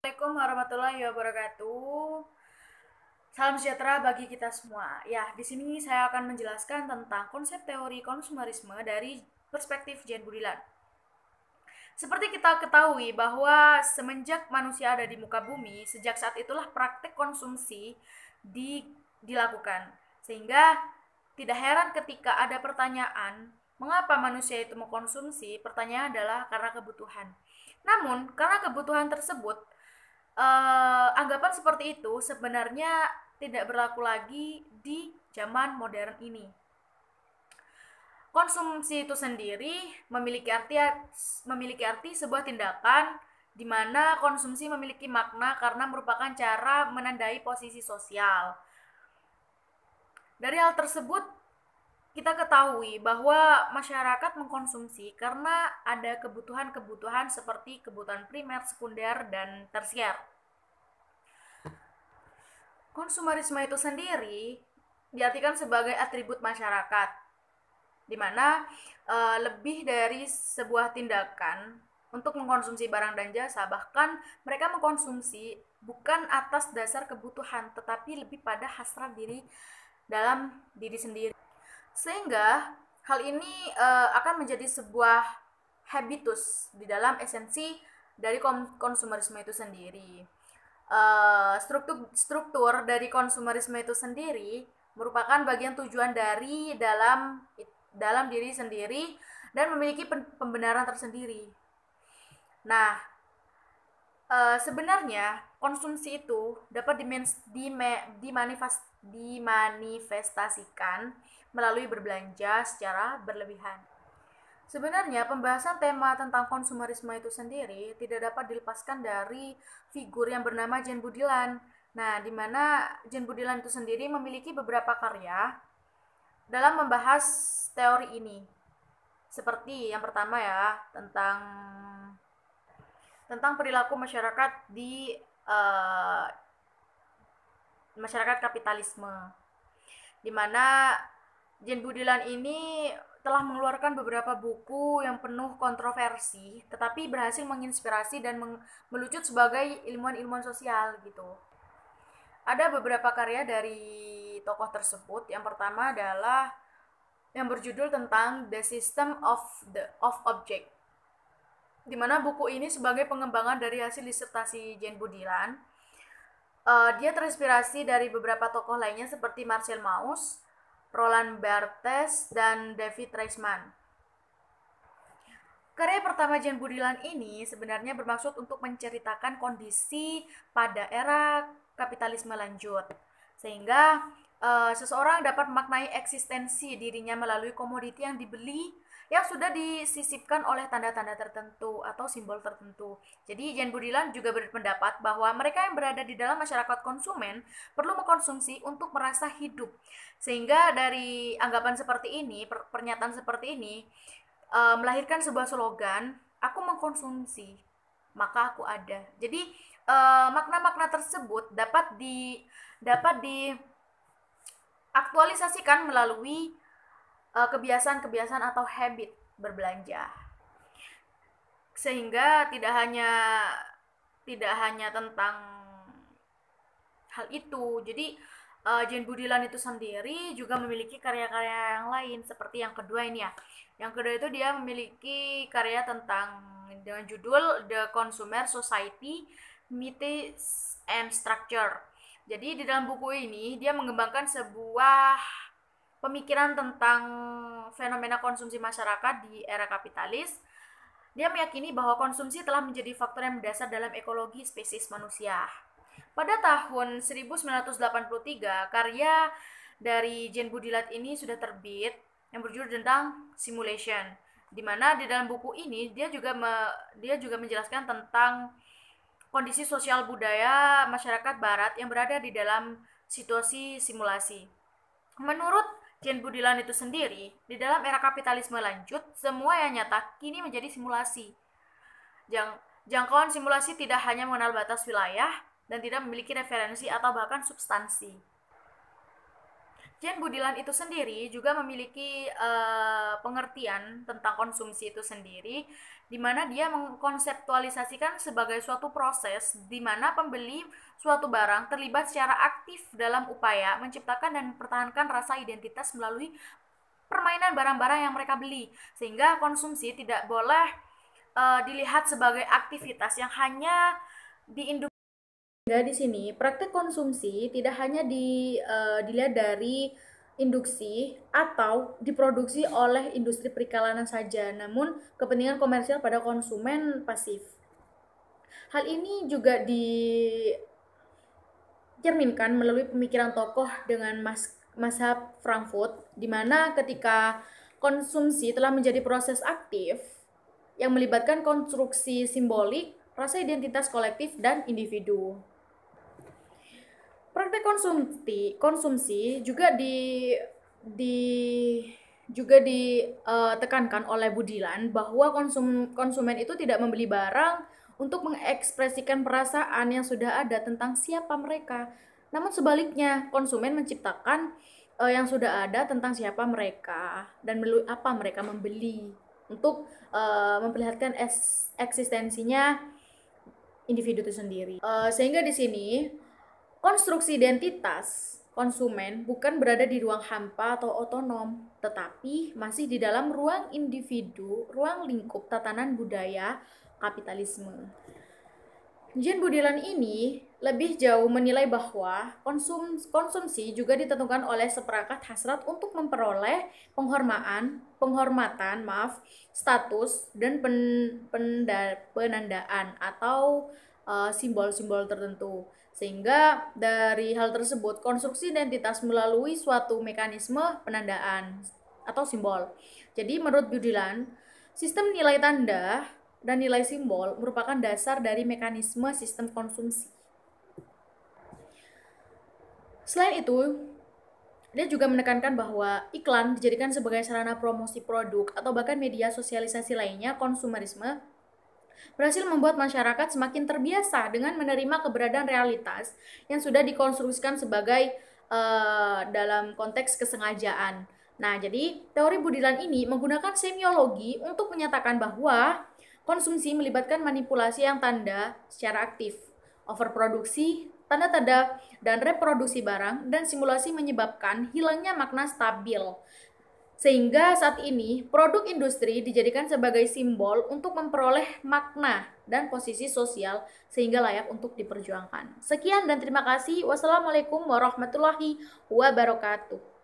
Assalamualaikum warahmatullahi wabarakatuh. Salam sejahtera bagi kita semua. Ya, di sini saya akan menjelaskan tentang konsep teori konsumerisme dari perspektif Jane Goodall. Seperti kita ketahui bahwa semenjak manusia ada di muka bumi, sejak saat itulah praktik konsumsi dilakukan. Sehingga tidak heran ketika ada pertanyaan, mengapa manusia itu mengkonsumsi? Pertanyaan adalah karena kebutuhan. Namun, karena kebutuhan tersebut, anggapan seperti itu sebenarnya tidak berlaku lagi di zaman modern ini. Konsumsi itu sendiri memiliki arti sebuah tindakan di mana konsumsi memiliki makna karena merupakan cara menandai posisi sosial. Dari hal tersebut, kita ketahui bahwa masyarakat mengkonsumsi karena ada kebutuhan-kebutuhan seperti kebutuhan primer, sekunder, dan tersier. Konsumerisme itu sendiri diartikan sebagai atribut masyarakat, di mana lebih dari sebuah tindakan untuk mengkonsumsi barang dan jasa, bahkan mereka mengkonsumsi bukan atas dasar kebutuhan, tetapi lebih pada hasrat diri dalam diri sendiri. Sehingga hal ini akan menjadi sebuah habitus di dalam esensi dari konsumerisme itu sendiri. Struktur dari konsumerisme itu sendiri merupakan bagian tujuan dari dalam diri sendiri dan memiliki pembenaran tersendiri. Nah, sebenarnya konsumsi itu dapat dimanifestasikan melalui berbelanja secara berlebihan. Sebenarnya pembahasan tema tentang konsumerisme itu sendiri tidak dapat dilepaskan dari figur yang bernama Jane Goodall. Nah, di mana Jane Goodall itu sendiri memiliki beberapa karya dalam membahas teori ini. Seperti yang pertama ya, tentang perilaku masyarakat di masyarakat kapitalisme, di mana Jane Goodall ini telah mengeluarkan beberapa buku yang penuh kontroversi, tetapi berhasil menginspirasi dan melucut sebagai ilmuwan-ilmuwan sosial gitu. Ada beberapa karya dari tokoh tersebut. Yang pertama adalah yang berjudul tentang The System of Object, di mana buku ini sebagai pengembangan dari hasil disertasi Jane Goodall. Dia terinspirasi dari beberapa tokoh lainnya seperti Marcel Mauss, Roland Barthes, dan David Reisman. Karya pertama Jane Goodall ini sebenarnya bermaksud untuk menceritakan kondisi pada era kapitalisme lanjut, sehingga seseorang dapat memaknai eksistensi dirinya melalui komoditi yang dibeli yang sudah disisipkan oleh tanda-tanda tertentu atau simbol tertentu. Jadi Jane Goodall juga berpendapat bahwa mereka yang berada di dalam masyarakat konsumen perlu mengkonsumsi untuk merasa hidup. Sehingga dari anggapan seperti ini, pernyataan seperti ini melahirkan sebuah slogan, aku mengkonsumsi, maka aku ada. Jadi makna-makna tersebut dapat diaktualisasikan melalui kebiasaan-kebiasaan atau habit berbelanja. Sehingga tidak hanya tentang hal itu. Jadi Jane Goodall itu sendiri juga memiliki karya-karya yang lain seperti yang kedua ini ya. Yang kedua itu dia memiliki karya dengan judul The Consumer Society, Myths and Structure. Jadi di dalam buku ini dia mengembangkan sebuah pemikiran tentang fenomena konsumsi masyarakat di era kapitalis. Dia meyakini bahwa konsumsi telah menjadi faktor yang mendasar dalam ekologi spesies manusia. Pada tahun 1983, karya dari Jane Goodall ini sudah terbit yang berjudul tentang Simulation, di mana di dalam buku ini dia juga menjelaskan tentang kondisi sosial budaya masyarakat barat yang berada di dalam situasi simulasi. Menurut Jane Goodall itu sendiri, di dalam era kapitalisme lanjut, semua yang nyata kini menjadi simulasi. Jangkauan simulasi tidak hanya mengenal batas wilayah dan tidak memiliki referensi atau bahkan substansi. Jane Budilan itu sendiri juga memiliki pengertian tentang konsumsi itu sendiri, di mana dia mengkonseptualisasikan sebagai suatu proses di mana pembeli suatu barang terlibat secara aktif dalam upaya menciptakan dan mempertahankan rasa identitas melalui permainan barang-barang yang mereka beli, sehingga konsumsi tidak boleh dilihat sebagai aktivitas yang hanya diinduk. Sehingga di sini praktek konsumsi tidak hanya dilihat dari induksi atau diproduksi oleh industri perikanan saja, namun kepentingan komersial pada konsumen pasif. Hal ini juga dicerminkan melalui pemikiran tokoh dengan mazhab Frankfurt, di mana ketika konsumsi telah menjadi proses aktif yang melibatkan konstruksi simbolik, rasa identitas kolektif dan individu. Praktek konsumsi juga ditekankan oleh Budilan bahwa konsumen itu tidak membeli barang untuk mengekspresikan perasaan yang sudah ada tentang siapa mereka. Namun sebaliknya, konsumen menciptakan yang sudah ada tentang siapa mereka dan apa mereka membeli untuk memperlihatkan eksistensinya individu itu sendiri. Sehingga di sini konstruksi identitas konsumen bukan berada di ruang hampa atau otonom, tetapi masih di dalam ruang individu, ruang lingkup tatanan budaya kapitalisme. Jane Budilan ini lebih jauh menilai bahwa konsumsi juga ditentukan oleh seperangkat hasrat untuk memperoleh penghormatan, status dan penandaan atau simbol-simbol tertentu. Sehingga dari hal tersebut, konstruksi identitas melalui suatu mekanisme penandaan atau simbol. Jadi menurut Budilan, sistem nilai tanda dan nilai simbol merupakan dasar dari mekanisme sistem konsumsi. Selain itu, dia juga menekankan bahwa iklan dijadikan sebagai sarana promosi produk atau bahkan media sosialisasi lainnya. Konsumerisme berhasil membuat masyarakat semakin terbiasa dengan menerima keberadaan realitas yang sudah dikonstruksikan sebagai dalam konteks kesengajaan. Nah, jadi teori Budilan ini menggunakan semiologi untuk menyatakan bahwa konsumsi melibatkan manipulasi yang tanda secara aktif, overproduksi, tanda-tanda dan reproduksi barang, dan simulasi menyebabkan hilangnya makna stabil. Sehingga saat ini produk industri dijadikan sebagai simbol untuk memperoleh makna dan posisi sosial sehingga layak untuk diperjuangkan. Sekian dan terima kasih. Wassalamualaikum warahmatullahi wabarakatuh.